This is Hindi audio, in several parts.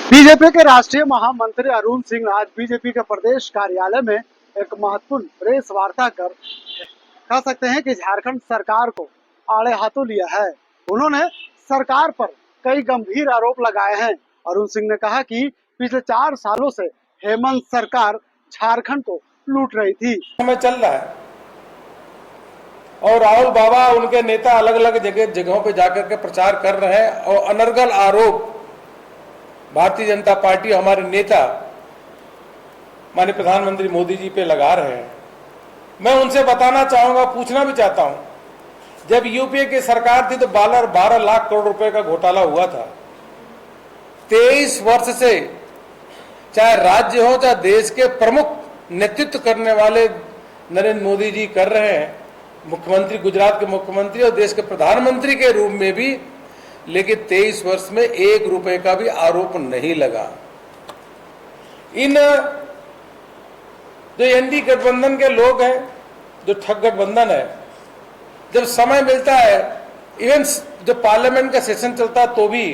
बीजेपी के राष्ट्रीय महामंत्री अरुण सिंह आज बीजेपी के प्रदेश कार्यालय में एक महत्वपूर्ण प्रेस वार्ता कर कह सकते हैं कि झारखंड सरकार को आड़े हाथों लिया है। उन्होंने सरकार पर कई गंभीर आरोप लगाए हैं। अरुण सिंह ने कहा कि पिछले 4 सालों से हेमंत सरकार झारखंड को लूट रही थी। समय चल रहा है और राहुल बाबा उनके नेता अलग अलग जगहों पे जाकर के प्रचार कर रहे हैं और अनर्गल आरोप भारतीय जनता पार्टी हमारे नेता माननीय प्रधानमंत्री मोदी जी पे लगा रहे हैं। मैं उनसे बताना चाहूंगा, पूछना भी चाहता हूं, जब यूपीए की सरकार थी तो 12 लाख करोड़ रुपए का घोटाला हुआ था। 23 वर्ष से चाहे राज्य हो चाहे देश के प्रमुख नेतृत्व करने वाले नरेंद्र मोदी जी कर रहे हैं, मुख्यमंत्री, गुजरात के मुख्यमंत्री और देश के प्रधानमंत्री के रूप में भी, लेकिन 23 वर्ष में 1 रुपए का भी आरोप नहीं लगा। इन जो एनडीए गठबंधन के लोग हैं, जो ठग गठबंधन है, जब समय मिलता है, इवन जब पार्लियामेंट का सेशन चलता है तो भी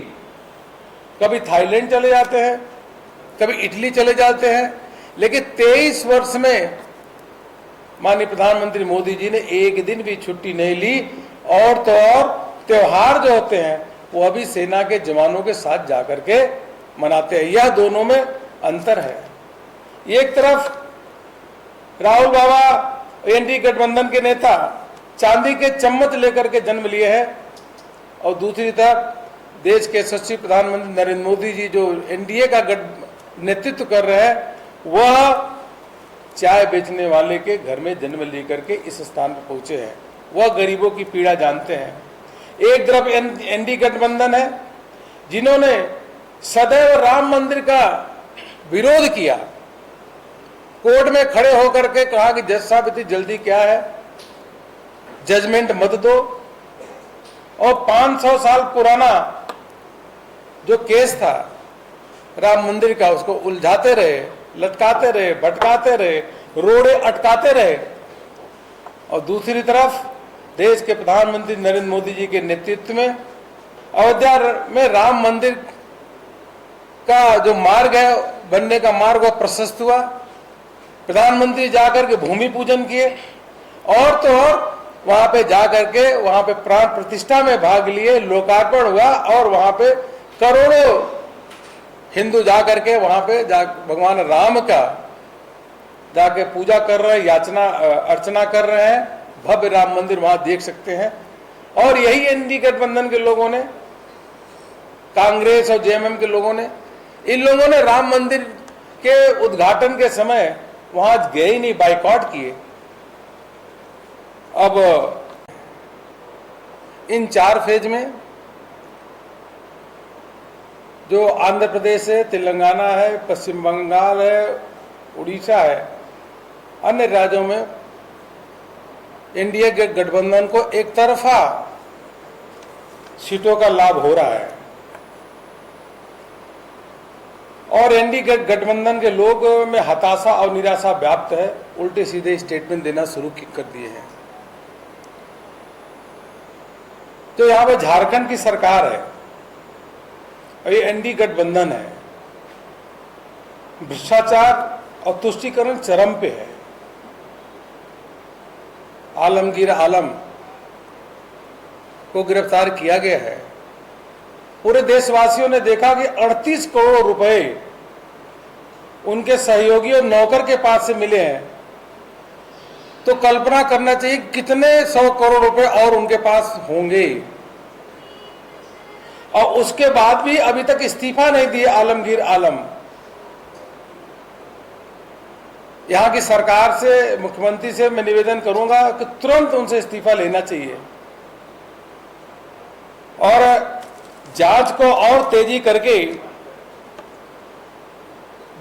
कभी थाईलैंड चले जाते हैं, कभी इटली चले जाते हैं, लेकिन 23 वर्ष में माननीय प्रधानमंत्री मोदी जी ने एक दिन भी छुट्टी नहीं ली। और तो और त्योहार जो होते हैं वो अभी सेना के जवानों के साथ जाकर के मनाते हैं। यह दोनों में अंतर है। एक तरफ राहुल बाबा एनडीए गठबंधन के नेता चांदी के चम्मच लेकर के जन्म लिए हैं और दूसरी तरफ देश के यशस्वी प्रधानमंत्री नरेंद्र मोदी जी जो एनडीए का नेतृत्व कर रहे हैं, वह चाय बेचने वाले के घर में जन्म लेकर के इस स्थान पर पहुंचे हैं। वह गरीबों की पीड़ा जानते हैं। एक तरफ एनडीए गठबंधन है जिन्होंने सदैव राम मंदिर का विरोध किया, कोर्ट में खड़े होकर के कहा कि जज साहब इतनी जल्दी क्या है, जजमेंट मत दो। और 500 साल पुराना जो केस था राम मंदिर का, उसको उलझाते रहे, लटकाते रहे, भटकाते रहे, रोड़े अटकाते रहे। और दूसरी तरफ देश के प्रधानमंत्री नरेंद्र मोदी जी के नेतृत्व में अयोध्या में राम मंदिर का जो मार्ग है, बनने का मार्ग, वह प्रशस्त हुआ। प्रधानमंत्री जाकर के भूमि पूजन किए और तो और वहां पे जाकर के वहां पे प्राण प्रतिष्ठा में भाग लिए, लोकार्पण हुआ और वहां पे करोड़ों हिंदू जाकर के वहां पे भगवान राम का जाके पूजा कर रहे हैं, याचना अर्चना कर रहे हैं। भव्य राम मंदिर वहां देख सकते हैं। और यही एनडीए गठबंधन के लोगों ने, कांग्रेस और जेएमएम के लोगों ने, इन लोगों ने राम मंदिर के उद्घाटन के समय वहां गए ही नहीं, बाइकआउट किए। अब इन 4 फेज में जो आंध्र प्रदेश है, तेलंगाना है, पश्चिम बंगाल है, उड़ीसा है, अन्य राज्यों में एनडीए के गठबंधन को एक तरफा सीटों का लाभ हो रहा है। और एनडीए गठबंधन के लोग में हताशा और निराशा व्याप्त है, उल्टे सीधे स्टेटमेंट देना शुरू कर दिए हैं। तो यहां पे झारखंड की सरकार है और ये एनडीए गठबंधन है, भ्रष्टाचार और तुष्टीकरण चरम पे है। आलमगीर आलम को गिरफ्तार किया गया है। पूरे देशवासियों ने देखा कि 38 करोड़ रुपए उनके सहयोगी और नौकर के पास से मिले हैं। तो कल्पना करना चाहिए कितने 100 करोड़ रुपए और उनके पास होंगे। और उसके बाद भी अभी तक इस्तीफा नहीं दिए आलमगीर आलम। यहां की सरकार से, मुख्यमंत्री से मैं निवेदन करूंगा कि तुरंत उनसे इस्तीफा लेना चाहिए और जांच को और तेजी करके,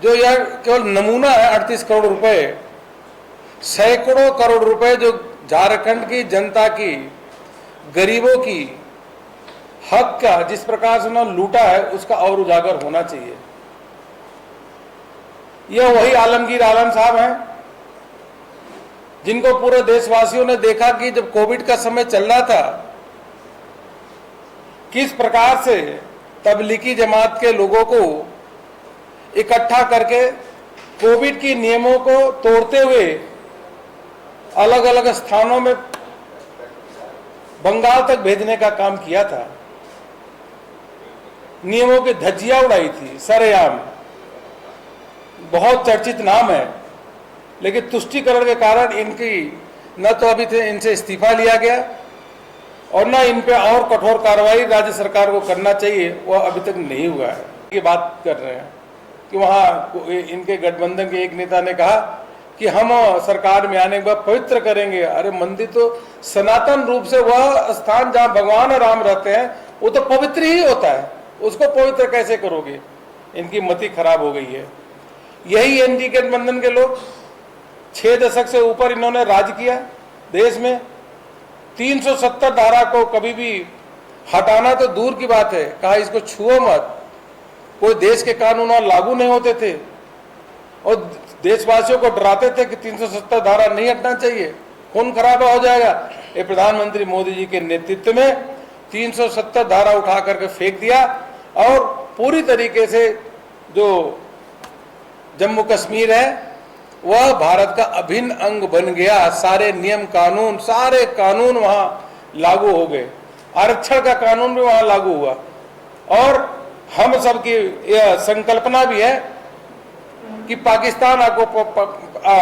जो यह केवल नमूना है 38 करोड़ रुपए, सैकड़ों करोड़ रुपए जो झारखंड की जनता की, गरीबों की हक का जिस प्रकार से उन्होंने लूटा है, उसका और उजागर होना चाहिए। यह वही आलमगीर आलम साहब हैं जिनको पूरे देशवासियों ने देखा कि जब कोविड का समय चल रहा था, किस प्रकार से तबलीगी जमात के लोगों को इकट्ठा करके कोविड के नियमों को तोड़ते हुए अलग अलग स्थानों में बंगाल तक भेजने का काम किया था। नियमों की धज्जियां उड़ाई थी सरेआम। बहुत चर्चित नाम है, लेकिन तुष्टीकरण के कारण इनकी न तो अभी थे इनसे इस्तीफा लिया गया और न इन पे और कठोर कार्रवाई राज्य सरकार को करना चाहिए, वह अभी तक नहीं हुआ है। ये बात कर रहे हैं कि वहां इनके गठबंधन के एक नेता ने कहा कि हम सरकार में आने के बाद पवित्र करेंगे। अरे मंदिर तो सनातन रूप से वह स्थान जहां भगवान राम रहते हैं वो तो पवित्र ही होता है, उसको पवित्र कैसे करोगे? इनकी मति खराब हो गई है। यही एनडीए गठबंधन के लोग 6 दशक से ऊपर इन्होंने राज किया देश में। 370 धारा को कभी भी हटाना तो दूर की बात है, कहा इसको छुओ मत। कोई देश के कानून और लागू नहीं होते थे और देशवासियों को डराते थे कि 370 धारा नहीं हटना चाहिए, खून खराबा हो जाएगा। ये प्रधानमंत्री मोदी जी के नेतृत्व में 370 धारा उठा करके फेंक दिया और पूरी तरीके से जो जम्मू कश्मीर है वह भारत का अभिन्न अंग बन गया। सारे नियम कानून, सारे कानून वहां लागू हो गए। आरक्षण का कानून भी वहां लागू हुआ और हम सबकी यह संकल्पना भी है कि पाकिस्तान को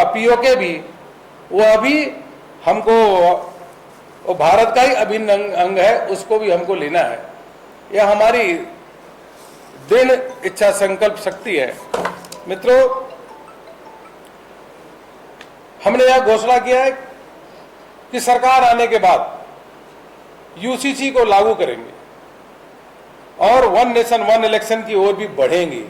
पीओके भी वह भी हमको भारत का ही अभिन्न अंग है, उसको भी हमको लेना है। यह हमारी दृढ़ इच्छा संकल्प शक्ति है। मित्रों, हमने यह घोषणा किया है कि सरकार आने के बाद यूसीसी को लागू करेंगे और वन नेशन वन इलेक्शन की ओर भी बढ़ेंगे।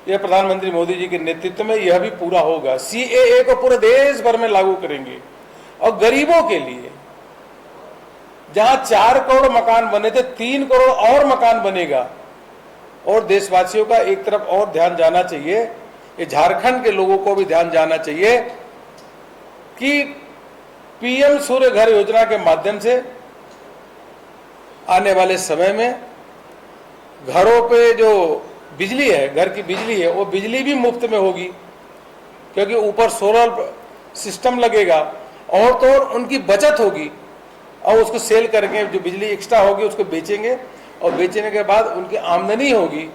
यह प्रधानमंत्री मोदी जी के नेतृत्व में यह भी पूरा होगा। सीएए को पूरे देश भर में लागू करेंगे और गरीबों के लिए जहां 4 करोड़ मकान बने थे 3 करोड़ और मकान बनेगा। और देशवासियों का एक तरफ और ध्यान जाना चाहिए, ये झारखंड के लोगों को भी ध्यान जाना चाहिए कि पीएम सूर्य घर योजना के माध्यम से आने वाले समय में घरों पे जो बिजली है, घर की बिजली है, वो बिजली भी मुफ्त में होगी क्योंकि ऊपर सोलर सिस्टम लगेगा और तो और उनकी बचत होगी और उसको सेल करके जो बिजली एक्स्ट्रा होगी उसको बेचेंगे और बेचने के बाद उनकी आमदनी होगी।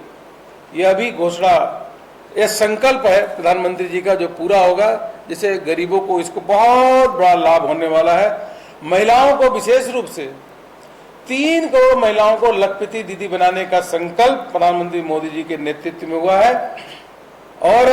यह भी घोषणा, यह संकल्प है प्रधानमंत्री जी का जो पूरा होगा, जिससे गरीबों को इसको बहुत बड़ा लाभ होने वाला है। महिलाओं को विशेष रूप से 3 करोड़ महिलाओं को लखपति दीदी बनाने का संकल्प प्रधानमंत्री मोदी जी के नेतृत्व में हुआ है और